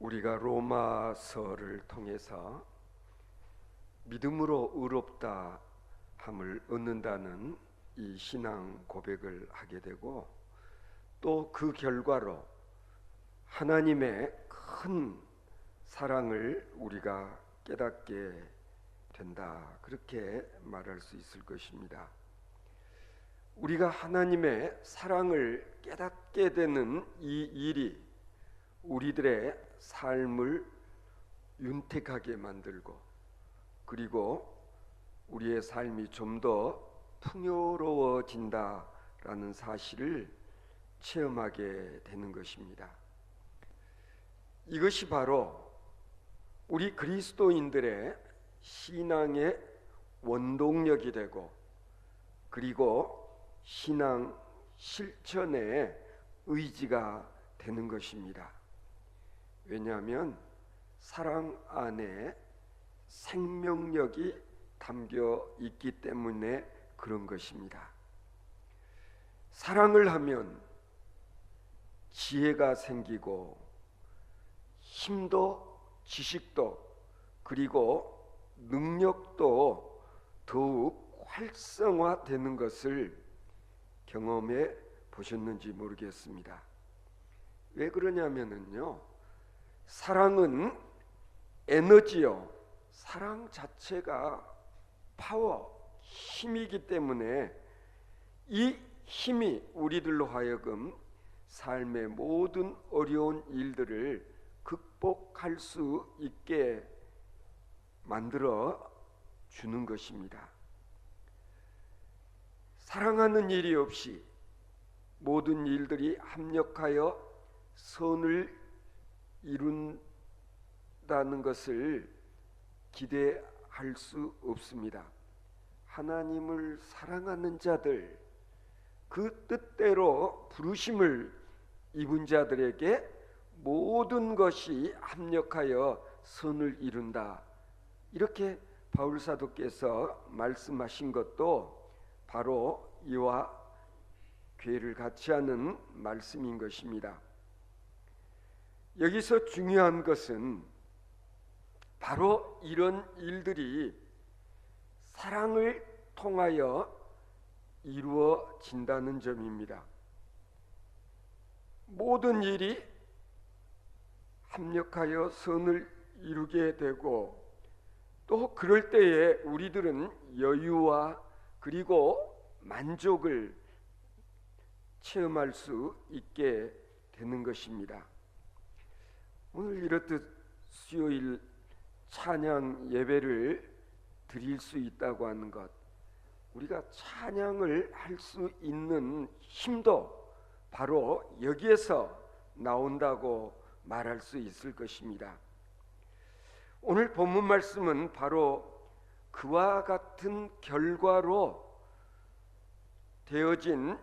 우리가 로마서를 통해서 믿음으로 의롭다 함을 얻는다는 이 신앙 고백을 하게 되고, 또 그 결과로 하나님의 큰 사랑을 우리가 깨닫게 된다, 그렇게 말할 수 있을 것입니다. 우리가 하나님의 사랑을 깨닫게 되는 이 일이 우리들의 삶을 윤택하게 만들고, 그리고 우리의 삶이 좀 더 풍요로워진다라는 사실을 체험하게 되는 것입니다. 이것이 바로 우리 그리스도인들의 신앙의 원동력이 되고, 그리고 신앙 실천의 의지가 되는 것입니다. 왜냐하면 사랑 안에 생명력이 담겨 있기 때문에 그런 것입니다. 사랑을 하면 지혜가 생기고, 힘도 지식도 그리고 능력도 더욱 활성화되는 것을 경험해 보셨는지 모르겠습니다. 왜 그러냐면요, 사랑은 에너지요, 사랑 자체가 파워, 힘이기 때문에 이 힘이 우리들로 하여금 삶의 모든 어려운 일들을 극복할 수 있게 만들어 주는 것입니다. 사랑하는 일이 없이 모든 일들이 합력하여 선을 이룬다는 것을 기대할 수 없습니다. 하나님을 사랑하는 자들, 그 뜻대로 부르심을 입은 자들에게 모든 것이 합력하여 선을 이룬다, 이렇게 바울 사도께서 말씀하신 것도 바로 이와 괴를 같이 하는 말씀인 것입니다. 여기서 중요한 것은 바로 이런 일들이 사랑을 통하여 이루어진다는 점입니다. 모든 일이 합력하여 선을 이루게 되고, 또 그럴 때에 우리들은 여유와 그리고 만족을 체험할 수 있게 되는 것입니다. 오늘 이렇듯 수요일 찬양 예배를 드릴 수 있다고 하는 것, 우리가 찬양을 할 수 있는 힘도 바로 여기에서 나온다고 말할 수 있을 것입니다. 오늘 본문 말씀은 바로 그와 같은 결과로 되어진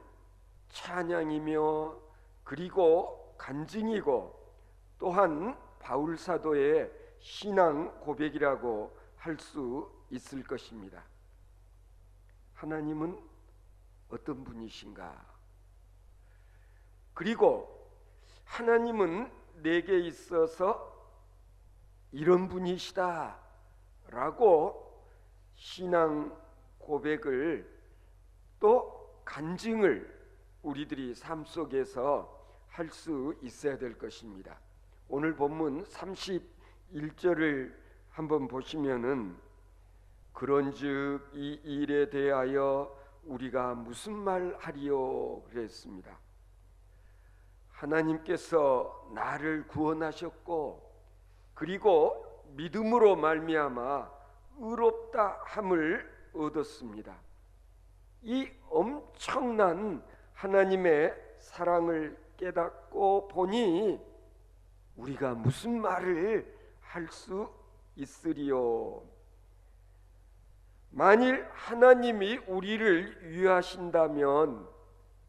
찬양이며, 그리고 간증이고, 또한 바울 사도의 신앙 고백이라고 할 수 있을 것입니다. 하나님은 어떤 분이신가? 그리고 하나님은 내게 있어서 이런 분이시다 라고 신앙 고백을, 또 간증을 우리들이 삶 속에서 할 수 있어야 될 것입니다. 오늘 본문 31절을 한번 보시면은, 그런즉 이 일에 대하여 우리가 무슨 말 하리요 그랬습니다. 하나님께서 나를 구원하셨고, 그리고 믿음으로 말미암아 의롭다 함을 얻었습니다. 이 엄청난 하나님의 사랑을 깨닫고 보니 우리가 무슨 말을 할 수 있으리요? 만일 하나님이 우리를 위하신다면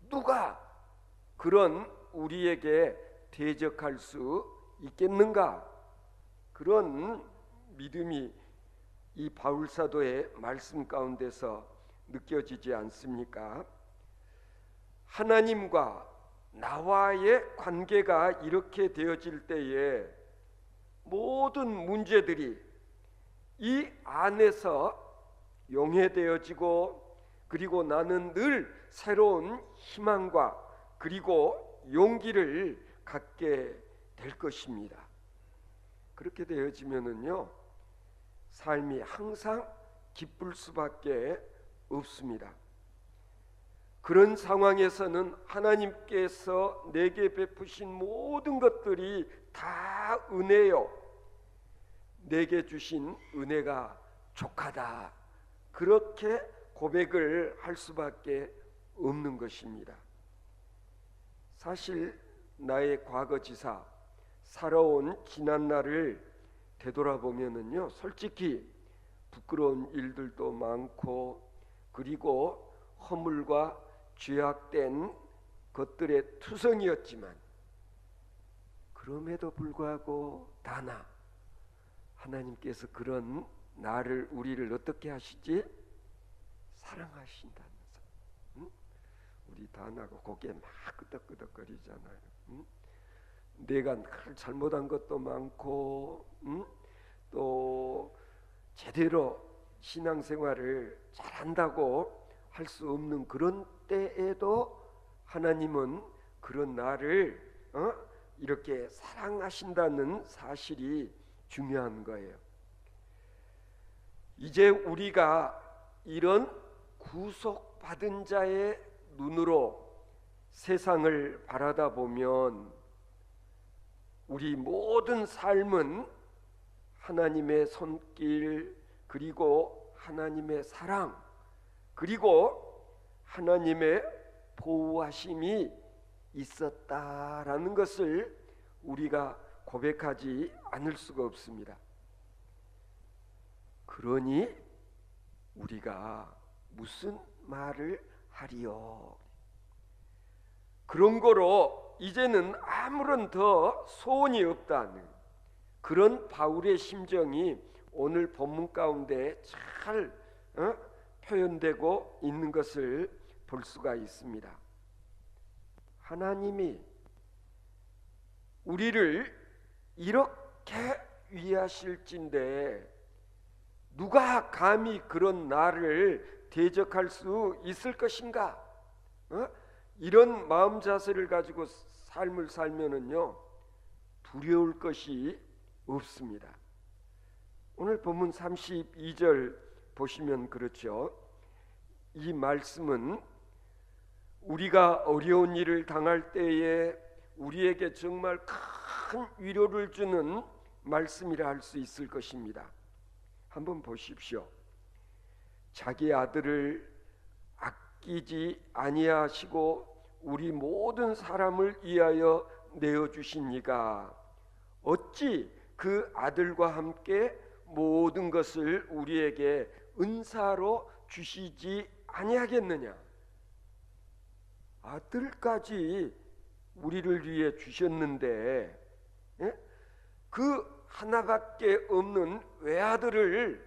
누가 그런 우리에게 대적할 수 있겠는가? 그런 믿음이 이 바울 사도의 말씀 가운데서 느껴지지 않습니까? 하나님과 나와의 관계가 이렇게 되어질 때에 모든 문제들이 이 안에서 용해되어지고, 그리고 나는 늘 새로운 희망과 그리고 용기를 갖게 될 것입니다. 그렇게 되어지면은요, 삶이 항상 기쁠 수밖에 없습니다. 그런 상황에서는 하나님께서 내게 베푸신 모든 것들이 다 은혜요, 내게 주신 은혜가 족하다, 그렇게 고백을 할 수밖에 없는 것입니다. 사실 나의 과거지사, 살아온 지난날을 되돌아보면은요, 솔직히 부끄러운 일들도 많고, 그리고 허물과 죄악된 것들의 투성이었지만, 그럼에도 불구하고 다나 하나님께서 그런 나를, 우리를 어떻게 하시지? 사랑하신다면서. 응? 우리 다나가 고개 막 끄덕끄덕거리잖아요. 응? 내가 잘못한 것도 많고, 또 제대로 신앙생활을 잘한다고 할 수 없는 그런 때에도 하나님은 그런 나를 이렇게 사랑하신다는 사실이 중요한 거예요. 이제 우리가 이런 구속받은 자의 눈으로 세상을 바라다 보면 우리 모든 삶은 하나님의 손길, 그리고 하나님의 사랑, 그리고 하나님의 보호하심이 있었다라는 것을 우리가 고백하지 않을 수가 없습니다. 그러니 우리가 무슨 말을 하리요? 그런 거로 이제는 아무런 더 소원이 없다는 그런 바울의 심정이 오늘 본문 가운데 잘 표현되고 있는 것을 볼 수가 있습니다. 하나님이 우리를 이렇게 위하실진데 누가 감히 그런 나를 대적할 수 있을 것인가? 이런 마음 자세를 가지고 삶을 살면은요, 두려울 것이 없습니다. 오늘 본문 32절 보시면 그렇죠. 이 말씀은 우리가 어려운 일을 당할 때에 우리에게 정말 큰 위로를 주는 말씀이라 할 수 있을 것입니다. 한번 보십시오. 자기 아들을 아끼지 아니하시고 우리 모든 사람을 위하여 내어주신 이가 어찌 그 아들과 함께 모든 것을 우리에게 은사로 주시지 아니하겠느냐? 아들까지 우리를 위해 주셨는데, 그 하나밖에 없는 외아들을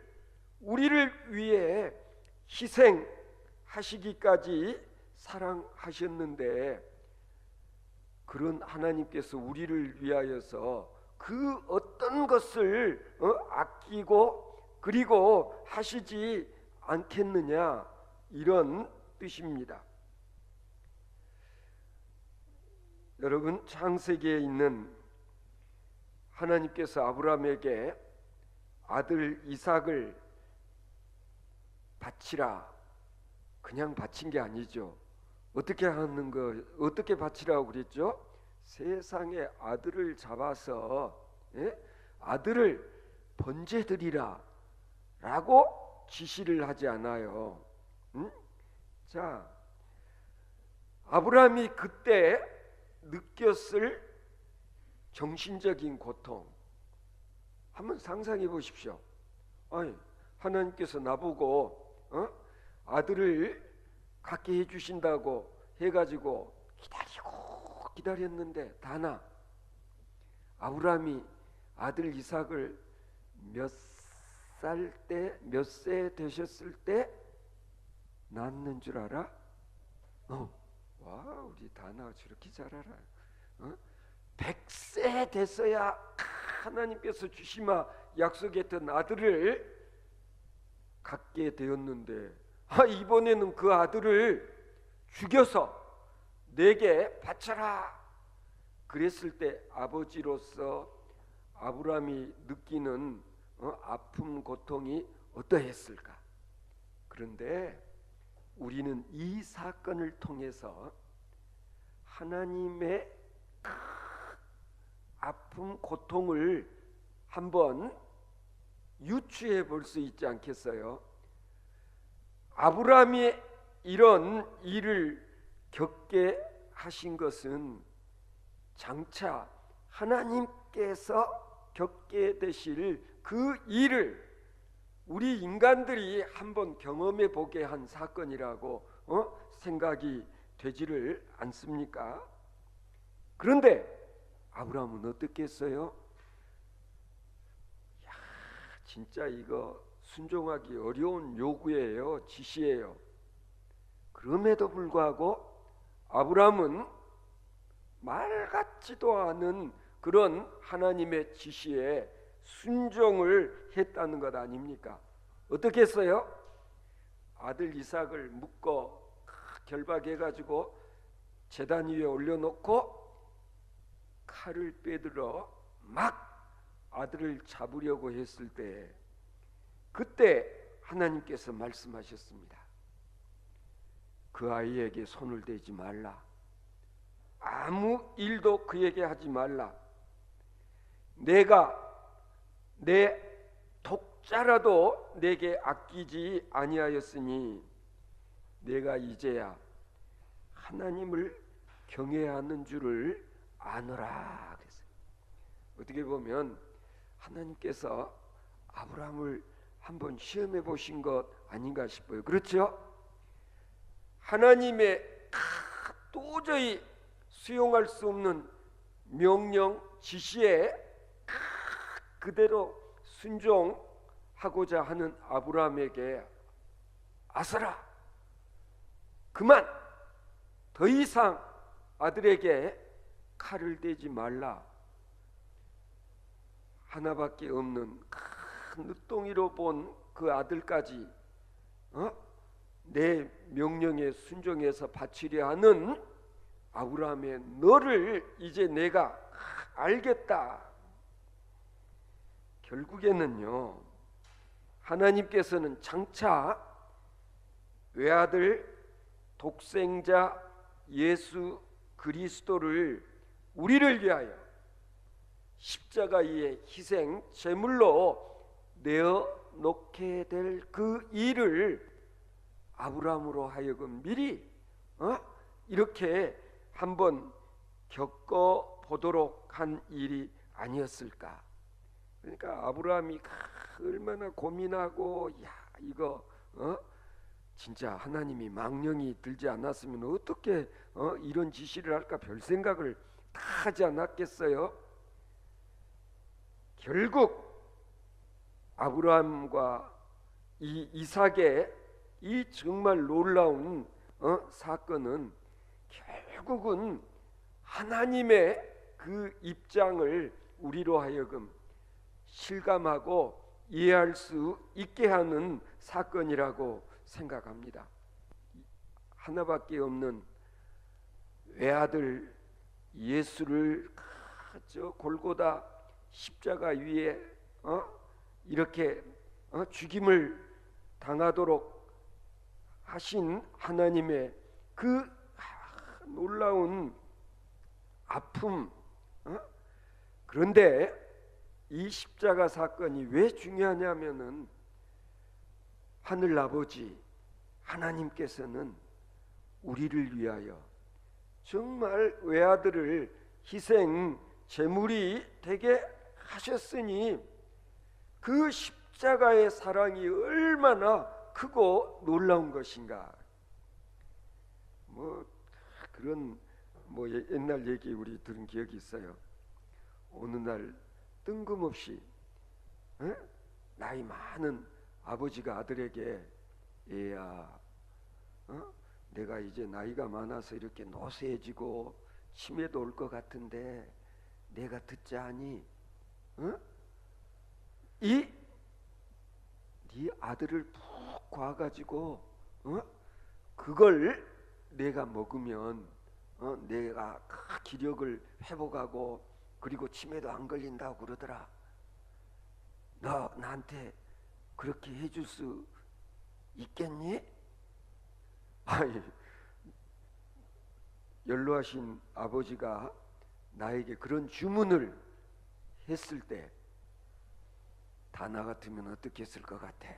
우리를 위해 희생하시기까지 사랑하셨는데, 그런 하나님께서 우리를 위하여서 그 어떤 것을 아끼고 그리고 하시지 않겠느냐, 이런 뜻입니다. 여러분, 창세기에 있는 하나님께서 아브라함에게 아들 이삭을 바치라, 그냥 바친 게 아니죠. 어떻게 하는 거, 어떻게 바치라고 그랬죠? 세상에 아들을 잡아서 아들을 번제드리라 라고 지시를 하지 않아요. 자, 아브라함이 그때 느꼈을 정신적인 고통 한번 상상해 보십시오. 아니, 하나님께서 나보고 아들을 갖게 해주신다고 해가지고 기다렸는데 다나 아브라함이 아들 이삭을 몇 세 되셨을 때 낳는 줄 알아? 와, 우리 다나 저렇게 잘 알아요. 100세 됐어야 하나님께서 주시마 약속했던 아들을 갖게 되었는데 이번에는 그 아들을 죽여서 내게 바쳐라. 그랬을 때 아버지로서 아브라함이 느끼는 아픔 고통이 어떠했을까? 그런데 우리는 이 사건을 통해서 하나님의 큰 아픔 고통을 한번 유추해 볼 수 있지 않겠어요? 아브라함이 이런 일을 겪게 하신 것은 장차 하나님께서 겪게 되실 그 일을 우리 인간들이 한번 경험해 보게 한 사건이라고 생각이 되지를 않습니까? 그런데 아브라함은 어떻게 했어요? 진짜 이거 순종하기 어려운 요구예요. 지시예요. 그럼에도 불구하고 아브라함은 말 같지도 않은 그런 하나님의 지시에 순종을 했다는 것 아닙니까? 어떻게 했어요? 아들 이삭을 묶어 결박해가지고 제단 위에 올려놓고 칼을 빼들어 막 아들을 잡으려고 했을 때 그때 하나님께서 말씀하셨습니다. 그 아이에게 손을 대지 말라. 아무 일도 그에게 하지 말라. 내가 내 독자라도 내게 아끼지 아니하였으니 내가 이제야 하나님을 경외하는 줄을 아노라 그랬어요. 어떻게 보면 하나님께서 아브라함을 한번 시험해 보신 것 아닌가 싶어요. 그렇죠? 하나님의 도저히 수용할 수 없는 명령 지시에 그대로 순종하고자 하는 아브라함에게 아서라, 그만, 더 이상 아들에게 칼을 대지 말라. 하나밖에 없는 큰 늦둥이로 본 그 아들까지 내 명령에 순종해서 바치려 하는 아브라함의 너를 이제 내가 알겠다. 결국에는요, 하나님께서는 장차 외아들 독생자 예수 그리스도를 우리를 위하여 십자가 위에 희생 제물로 내어 놓게 될 그 일을 아브라함으로 하여금 미리 이렇게 한번 겪어 보도록 한 일이 아니었을까? 그러니까 아브라함이 얼마나 고민하고 이거 진짜 하나님이 망령이 들지 않았으면 어떻게 이런 지시를 할까 별 생각을 다 하지 않았겠어요? 결국 아브라함과 이 이삭의 이 정말 놀라운 사건은 결국은 하나님의 그 입장을 우리로 하여금 실감하고 이해할 수 있게 하는 사건이라고 생각합니다. 하나밖에 없는 외아들 예수를 저 골고다 십자가 위에 이렇게 죽임을 당하도록 하신 하나님의 그 놀라운 아픔. 그런데 이 십자가 사건이 왜 중요하냐면은 하늘 아버지 하나님께서는 우리를 위하여 정말 외아들을 희생 제물이 되게 하셨으니 그 십자가의 사랑이 얼마나 크고 놀라운 것인가. 그런 옛날 얘기 우리 들은 기억이 있어요. 어느 날 뜬금없이 나이 많은 아버지가 아들에게 얘야, 내가 이제 나이가 많아서 이렇게 노쇠해지고 치매도 올 것 같은데 내가 듣자하니 이 네 아들을 푹 과가지고 그걸 내가 먹으면 내가 기력을 회복하고 그리고 치매도 안 걸린다고 그러더라. 너 나한테 그렇게 해줄 수 있겠니? 아이, 연로하신 아버지가 나에게 그런 주문을 했을 때 다나 같으면 어떻게 했을 것 같아?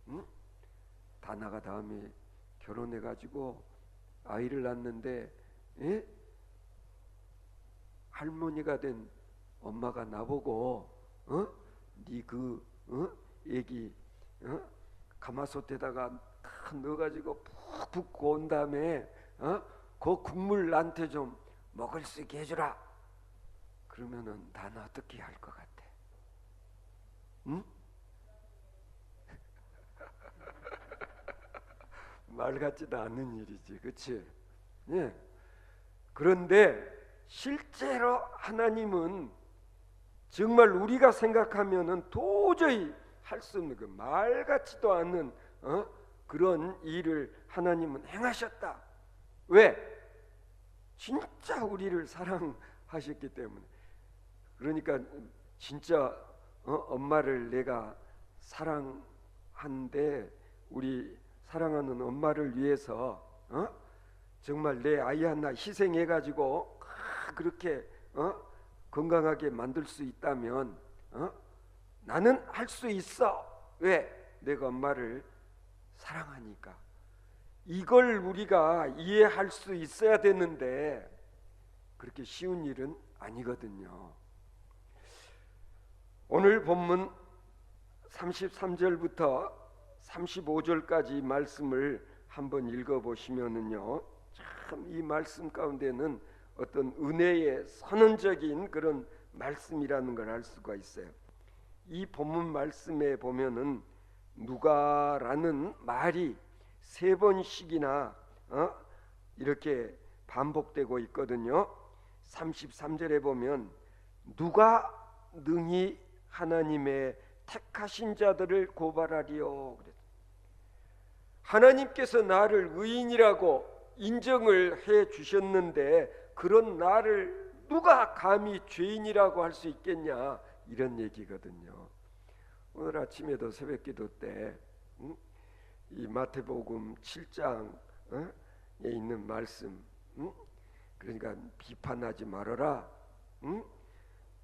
응? 다나가 다음에 결혼해가지고 아이를 낳는데 할머니가 된 엄마가 나보고 네 그 애기 가마솥에다가 넣어가지고 푹 붓고 온 다음에 그 국물 나한테 좀 먹을 수 있게 해주라. 그러면은 나는 어떻게 할 것 같아? 응? 말 같지도 않는 일이지, 그렇지? 예. 그런데 실제로 하나님은 정말 우리가 생각하면은 도저히 할 수 없는 그 말 같지도 않는 그런 일을 하나님은 행하셨다. 왜? 진짜 우리를 사랑하셨기 때문에. 그러니까 진짜 엄마를 내가 사랑하는데 우리 사랑하는 엄마를 위해서 정말 내 아이 하나 희생해가지고 그렇게 건강하게 만들 수 있다면 나는 할 수 있어. 왜? 내가 엄마를 사랑하니까. 이걸 우리가 이해할 수 있어야 되는데 그렇게 쉬운 일은 아니거든요. 오늘 본문 33절부터 35절까지 말씀을 한번 읽어보시면은요, 참 이 말씀 가운데는 어떤 은혜의 선언적인 그런 말씀이라는 걸 알 수가 있어요. 이 본문 말씀에 보면은 누가라는 말이 3번씩이나 이렇게 반복되고 있거든요. 33절에 보면 누가 능히 하나님의 택하신 자들을 고발하리요. 하나님께서 나를 의인이라고 인정을 해 주셨는데 그런 나를 누가 감히 죄인이라고 할 수 있겠냐, 이런 얘기거든요. 오늘 아침에도 새벽기도 때 이 마태복음 7장에 있는 말씀, 그러니까 비판하지 말아라,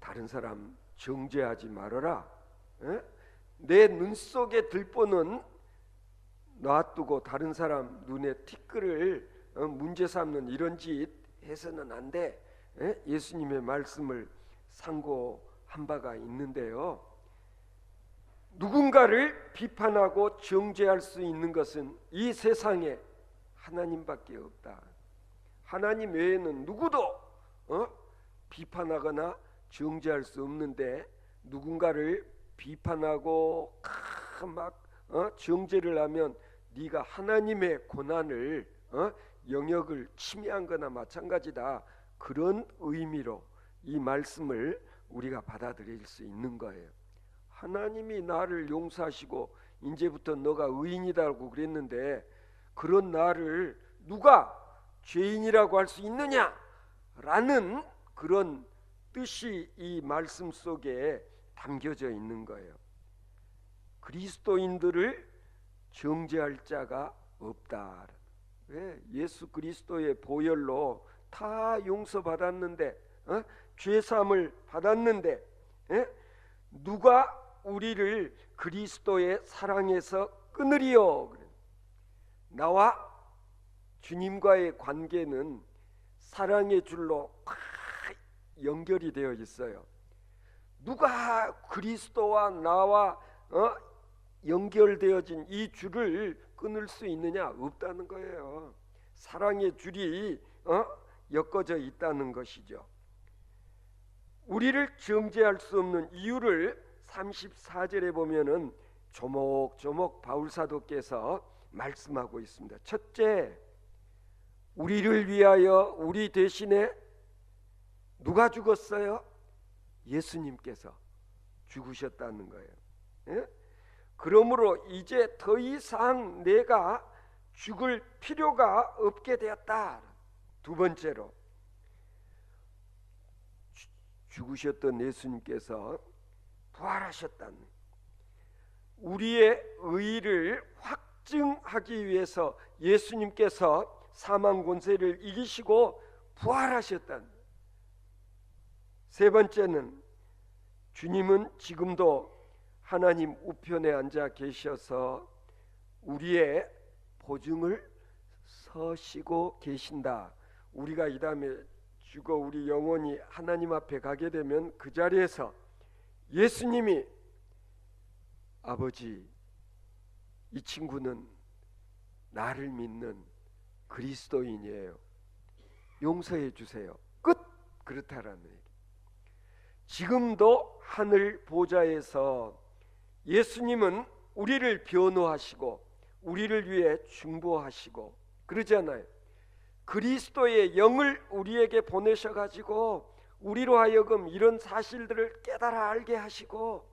다른 사람 정죄하지 말아라, 내 눈 속에 들보는 놔두고 다른 사람 눈에 티끌을 문제 삼는 이런 짓 해서는 안 돼. 예수님의 말씀을 상고한 바가 있는데요. 누군가를 비판하고 정죄할 수 있는 것은 이 세상에 하나님밖에 없다. 하나님 외에는 누구도 비판하거나 정죄할 수 없는데 누군가를 비판하고 막 정죄를 하면 네가 하나님의 고난을 영역을 침해한 거나 마찬가지다. 그런 의미로 이 말씀을 우리가 받아들일 수 있는 거예요. 하나님이 나를 용서하시고 이제부터 너가 의인이라고 그랬는데 그런 나를 누가 죄인이라고 할 수 있느냐라는 그런 뜻이 이 말씀 속에 담겨져 있는 거예요. 그리스도인들을 정죄할 자가 없다. 왜? 예수 그리스도의 보혈로 다 용서받았는데 죄사함을 받았는데 누가 우리를 그리스도의 사랑에서 끊으리요? 나와 주님과의 관계는 사랑의 줄로 연결이 되어 있어요. 누가 그리스도와 나와 연결되어진 이 줄을 끊을 수 있느냐? 없다는 거예요. 사랑의 줄이 엮어져 있다는 것이죠. 우리를 정죄할 수 없는 이유를 34절에 보면은 조목조목 바울 사도께서 말씀하고 있습니다. 첫째, 우리를 위하여 우리 대신에 누가 죽었어요? 예수님께서. 죽으셨다는 거예요. 예? 그러므로 이제 더 이상 내가 죽을 필요가 없게 되었다. 두 번째로, 죽으셨던 예수님께서 부활하셨다는, 우리의 의를 확증하기 위해서 예수님께서 사망 권세를 이기시고 부활하셨다는. 세 번째는, 주님은 지금도 하나님 우편에 앉아 계셔서 우리의 보증을 서시고 계신다. 우리가 이 다음에 죽어 우리 영혼이 하나님 앞에 가게 되면 그 자리에서 예수님이, 아버지, 이 친구는 나를 믿는 그리스도인이에요. 용서해 주세요. 끝. 그렇다라는 얘기. 지금도 하늘 보좌에서 예수님은 우리를 변호하시고 우리를 위해 중보하시고 그러잖아요. 그리스도의 영을 우리에게 보내셔 가지고 우리로 하여금 이런 사실들을 깨달아 알게 하시고,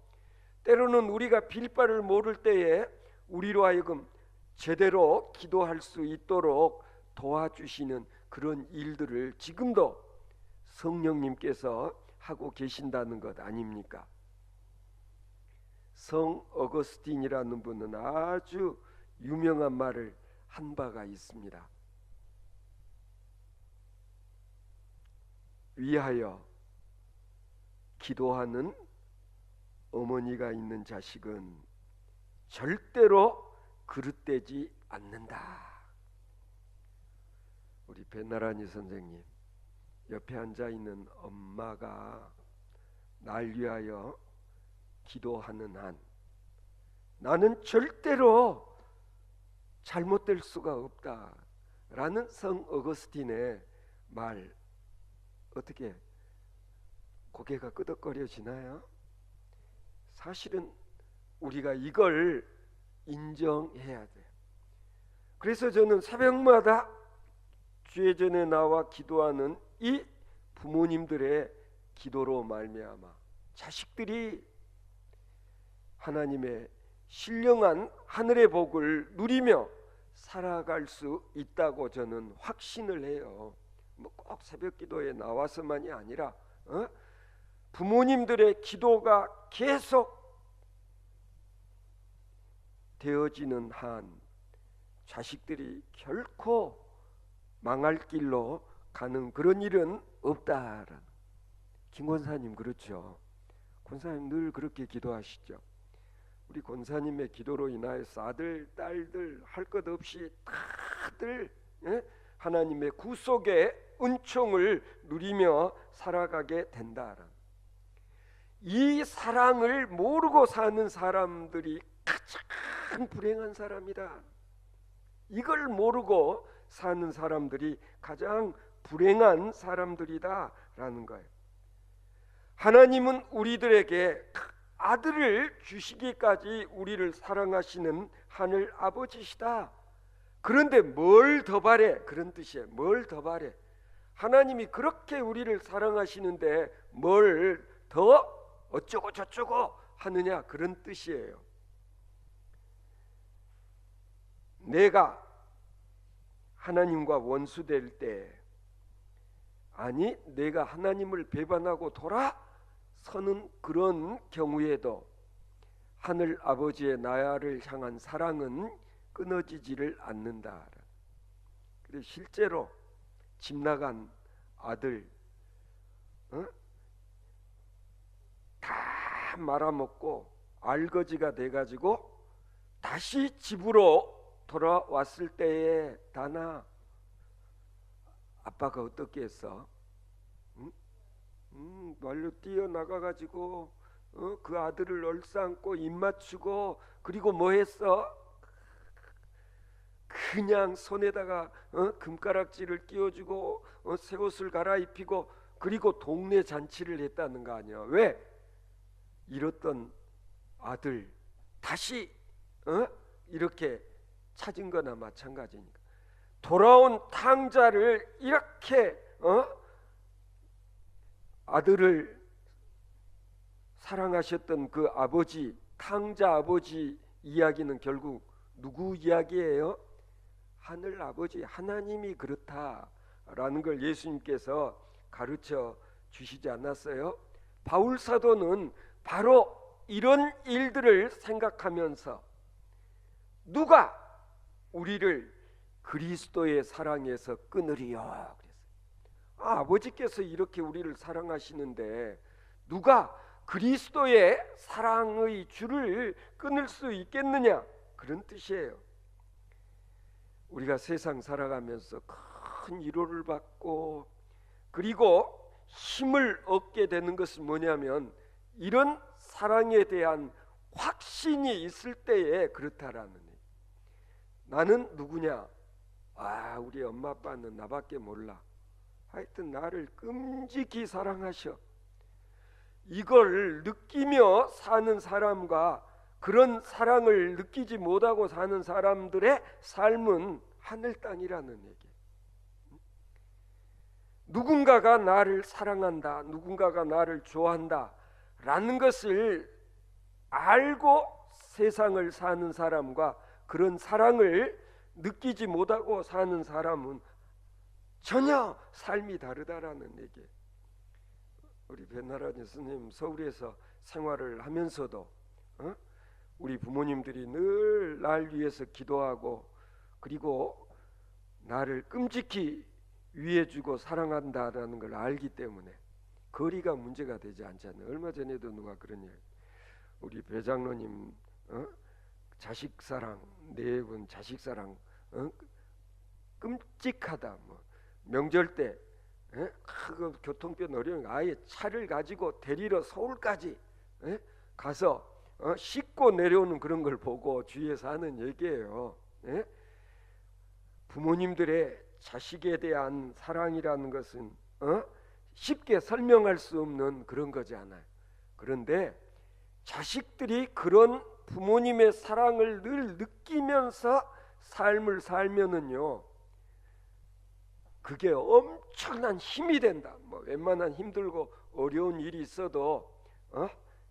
때로는 우리가 빌 바를 모를 때에 우리로 하여금 제대로 기도할 수 있도록 도와주시는 그런 일들을 지금도 성령님께서 하고 계신다는 것 아닙니까? 성 어거스틴이라는 분은 아주 유명한 말을 한 바가 있습니다. 위하여 기도하는 어머니가 있는 자식은 절대로 그릇되지 않는다. 우리 벤나라니 선생님 옆에 앉아 있는 엄마가 날 위하여 기도하는 한 나는 절대로 잘못될 수가 없다라는 성 어거스틴의 말, 어떻게 고개가 끄덕거려지나요? 사실은 우리가 이걸 인정해야 돼요. 그래서 저는 새벽마다 주의 전에 나와 기도하는 이 부모님들의 기도로 말미암아 자식들이 하나님의 신령한 하늘의 복을 누리며 살아갈 수 있다고 저는 확신을 해요. 뭐 꼭 새벽 기도에 나와서만이 아니라 부모님들의 기도가 계속 되어지는 한 자식들이 결코 망할 길로 가는 그런 일은 없다라는. 김 권사님 그렇죠. 권사님 늘 그렇게 기도하시죠. 우리 권사님의 기도로 인하여서 아들, 딸들 할 것 없이 다들 하나님의 구속의 은총을 누리며 살아가게 된다라는. 이 사랑을 모르고 사는 사람들이 가장 불행한 사람이다. 이걸 모르고 사는 사람들이 가장 불행한 사람들이다라는 거예요. 하나님은 우리들에게 아들을 주시기까지 우리를 사랑하시는 하늘 아버지시다. 그런데 뭘 더 바래? 그런 뜻이에요. 뭘 더 바래? 하나님이 그렇게 우리를 사랑하시는데 뭘 더 어쩌고 저쩌고 하느냐, 그런 뜻이에요. 내가 하나님과 원수될 때, 아니 내가 하나님을 배반하고 돌아서는 그런 경우에도 하늘 아버지의 나를 향한 사랑은 끊어지지를 않는다. 그래서 실제로 집 나간 아들 다 말아먹고 알거지가 돼가지고 다시 집으로 돌아왔을 때에 다나 아빠가 어떻게 했어? 말로 뛰어나가가지고 그 아들을 얼싸안고 입 맞추고, 그리고 뭐 했어? 그냥 손에다가 금가락지를 끼워주고 새 옷을 갈아입히고, 그리고 동네 잔치를 했다는 거 아니야. 왜? 잃었던 아들 다시 이렇게 찾은 거나 마찬가지니까. 돌아온 탕자를 이렇게 아들을 사랑하셨던 그 아버지, 탕자 아버지 이야기는 결국 누구 이야기예요? 하늘 아버지 하나님이 그렇다라는 걸 예수님께서 가르쳐 주시지 않았어요? 바울 사도는 바로 이런 일들을 생각하면서 누가 우리를 그리스도의 사랑에서 끊으리요? 그랬어요. 아버지께서 이렇게 우리를 사랑하시는데 누가 그리스도의 사랑의 줄을 끊을 수 있겠느냐? 그런 뜻이에요. 우리가 세상 살아가면서 큰 위로를 받고 그리고 힘을 얻게 되는 것은 뭐냐면 이런 사랑에 대한 확신이 있을 때에 그렇다라는 얘기. 나는 누구냐? 우리 엄마 아빠는 나밖에 몰라. 하여튼 나를 끔찍히 사랑하셔. 이걸 느끼며 사는 사람과 그런 사랑을 느끼지 못하고 사는 사람들의 삶은 하늘 땅이라는 얘기. 누군가가 나를 사랑한다, 누군가가 나를 좋아한다 라는 것을 알고 세상을 사는 사람과 그런 사랑을 느끼지 못하고 사는 사람은 전혀 삶이 다르다라는 얘기. 우리 변나라니 스님 서울에서 생활을 하면서도 우리 부모님들이 늘 날 위해서 기도하고 그리고 나를 끔찍히 위해주고 사랑한다라는 걸 알기 때문에 거리가 문제가 되지 않잖아요. 얼마 전에도 누가 그런 얘기, 우리 배장로님 자식 사랑, 네분 자식 사랑 끔찍하다. 뭐 명절 때 그 교통편 어려운 아예 차를 가지고 데리러 서울까지 가서 싣고 내려오는 그런 걸 보고 주위에서 하는 얘기예요. 부모님들의 자식에 대한 사랑이라는 것은 쉽게 설명할 수 없는 그런 거지 않아요. 그런데 자식들이 그런 부모님의 사랑을 늘 느끼면서 삶을 살면은요, 그게 엄청난 힘이 된다. 뭐 웬만한 힘들고 어려운 일이 있어도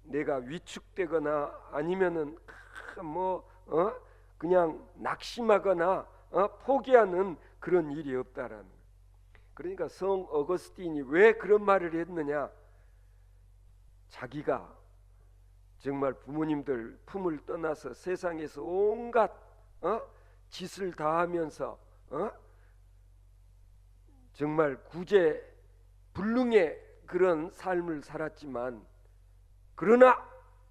내가 위축되거나 아니면은 그냥 낙심하거나 포기하는 그런 일이 없다라는 거예요. 그러니까 성 어거스틴이 왜 그런 말을 했느냐? 자기가 정말 부모님들 품을 떠나서 세상에서 온갖 짓을 다 하면서 정말 구제불능의 그런 삶을 살았지만 그러나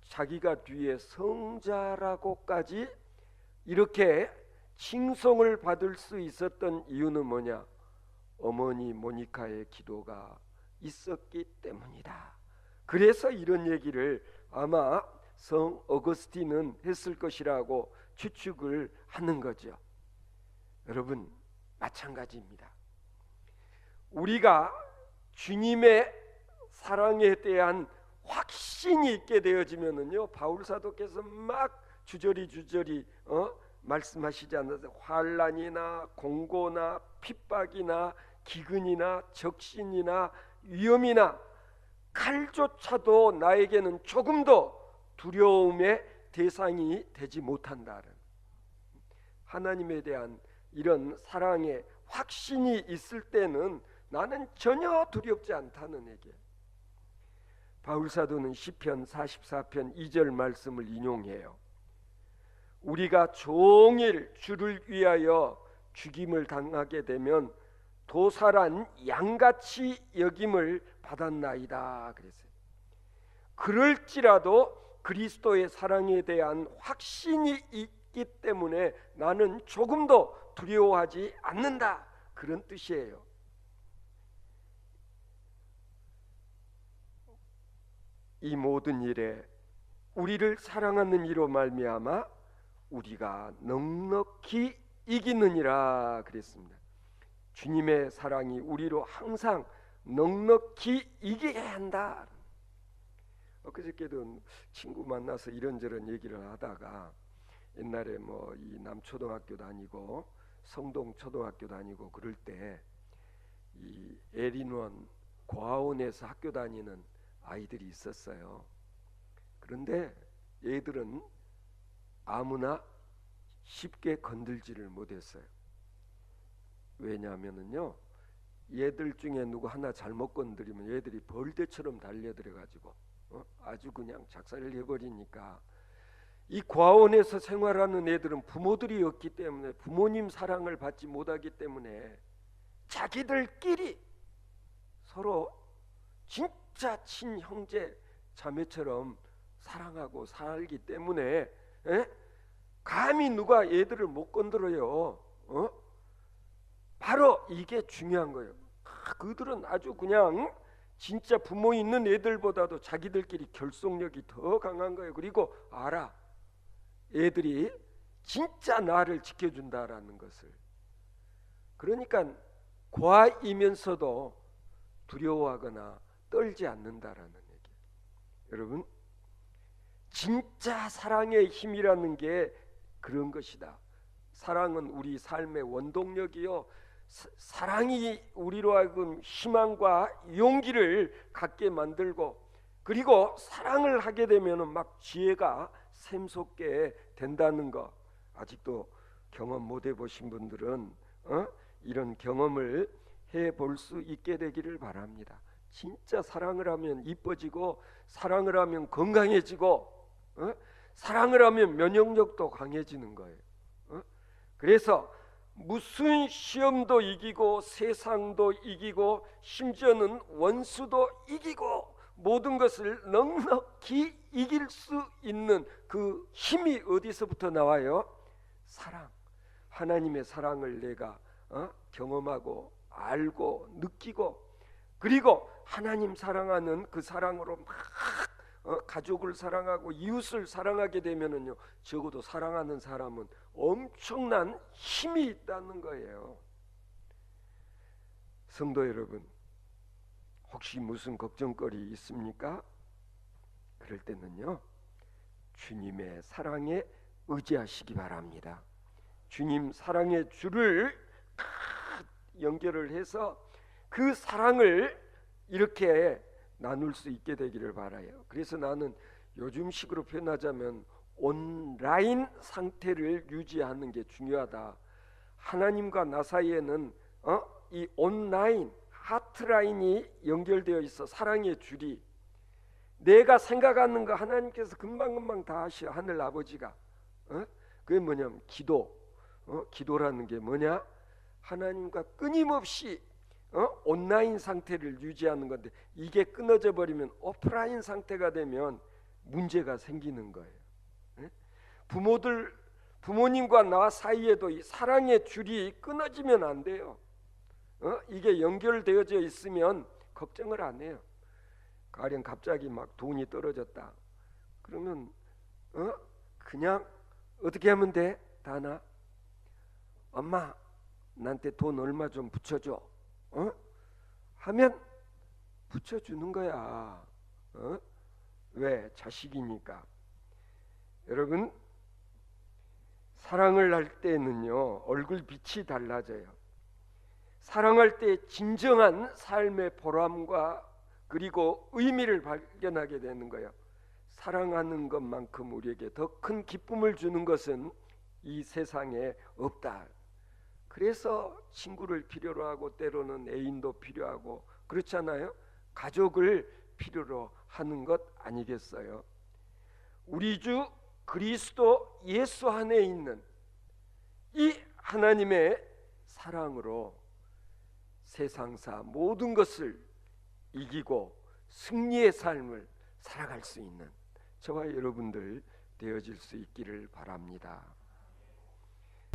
자기가 뒤에 성자라고까지 이렇게 칭송을 받을 수 있었던 이유는 뭐냐? 어머니 모니카의 기도가 있었기 때문이다. 그래서 이런 얘기를 아마 성 어거스틴은 했을 것이라고 추측을 하는 거죠. 여러분 마찬가지입니다. 우리가 주님의 사랑에 대한 확신이 있게 되어지면은요, 바울 사도께서 막 주저리 말씀하시지 않았어요? 환난이나 공고나 핍박이나 기근이나 적신이나 위험이나 칼조차도 나에게는 조금도 두려움의 대상이 되지 못한다는, 하나님에 대한 이런 사랑의 확신이 있을 때는 나는 전혀 두렵지 않다는 얘기. 바울 사도는 시편 44편 2절 말씀을 인용해요. 우리가 종일 주를 위하여 죽임을 당하게 되면 도살한 양같이 여김을 받았나이다 그랬어요. 그럴지라도 그리스도의 사랑에 대한 확신이 있기 때문에 나는 조금도 두려워하지 않는다, 그런 뜻이에요. 이 모든 일에 우리를 사랑하는 이로 말미암아 우리가 넉넉히 이기느니라 그랬습니다. 주님의 사랑이 우리로 항상 넉넉히 이기게 한다. 엊그저께도 친구 만나서 이런저런 얘기를 하다가 옛날에 뭐 이 남초등학교 다니고 성동초등학교 다니고 그럴 때 이 에린원 고아원에서 학교 다니는 아이들이 있었어요. 그런데 얘들은 아무나 쉽게 건들지를 못했어요. 왜냐하면은요, 얘들 중에 누구 하나 잘못 건드리면 얘들이 벌떼처럼 달려들어가지고 아주 그냥 작살을 해버리니까, 이 과원에서 생활하는 애들은 부모들이 없기 때문에, 부모님 사랑을 받지 못하기 때문에 자기들끼리 서로 진짜 친형제 자매처럼 사랑하고 살기 때문에 감히 누가 애들을 못 건드려요. 바로 이게 중요한 거예요. 그들은 아주 그냥 진짜 부모 있는 애들보다도 자기들끼리 결속력이 더 강한 거예요. 그리고 알아, 애들이 진짜 나를 지켜준다라는 것을. 그러니까 과이면서도 두려워하거나 떨지 않는다라는 얘기. 여러분, 진짜 사랑의 힘이라는 게 그런 것이다. 사랑은 우리 삶의 원동력이요, 사랑이 우리로 하여금 희망과 용기를 갖게 만들고, 그리고 사랑을 하게 되면은 막 지혜가 샘솟게 된다는 거. 아직도 경험 못 해보신 분들은 이런 경험을 해볼 수 있게 되기를 바랍니다. 진짜 사랑을 하면 이뻐지고, 사랑을 하면 건강해지고, 사랑을 하면 면역력도 강해지는 거예요. 그래서 무슨 시험도 이기고, 세상도 이기고, 심지어는 원수도 이기고, 모든 것을 넉넉히 이길 수 있는 그 힘이 어디서부터 나와요? 사랑. 하나님의 사랑을 내가 경험하고 알고 느끼고, 그리고 하나님 사랑하는 그 사랑으로 막 가족을 사랑하고 이웃을 사랑하게 되면은요, 적어도 사랑하는 사람은 엄청난 힘이 있다는 거예요. 성도 여러분, 혹시 무슨 걱정거리 있습니까? 그럴 때는요, 주님의 사랑에 의지하시기 바랍니다. 주님 사랑의 줄을 연결을 해서 그 사랑을 이렇게 나눌 수 있게 되기를 바라요. 그래서 나는 요즘식으로 표현하자면 온라인 상태를 유지하는 게 중요하다. 하나님과 나 사이에는 이 온라인 하트라인이 연결되어 있어. 사랑의 줄이. 내가 생각하는 거 하나님께서 금방금방 다 하셔. 하늘 아버지가. 그게 뭐냐면 기도. 기도라는 게 뭐냐? 하나님과 끊임없이 온라인 상태를 유지하는 건데, 이게 끊어져 버리면 오프라인 상태가 되면 문제가 생기는 거예요. 부모님과 나 사이에도 이 사랑의 줄이 끊어지면 안 돼요. 이게 연결되어져 있으면 걱정을 안 해요. 가령 갑자기 막 돈이 떨어졌다. 그러면 그냥 어떻게 하면 돼? 다나, 엄마 나한테 돈 얼마 좀 붙여줘. 하면 붙여주는 거야. 왜? 자식이니까. 여러분, 사랑을 할 때는요, 얼굴 빛이 달라져요. 사랑할 때 진정한 삶의 보람과 그리고 의미를 발견하게 되는 거예요. 사랑하는 것만큼 우리에게 더 큰 기쁨을 주는 것은 이 세상에 없다. 그래서 친구를 필요로 하고, 때로는 애인도 필요하고, 그렇잖아요. 가족을 필요로 하는 것 아니겠어요? 우리 주 그리스도 예수 안에 있는 이 하나님의 사랑으로 세상사 모든 것을 이기고 승리의 삶을 살아갈 수 있는 저와 여러분들 되어질 수 있기를 바랍니다.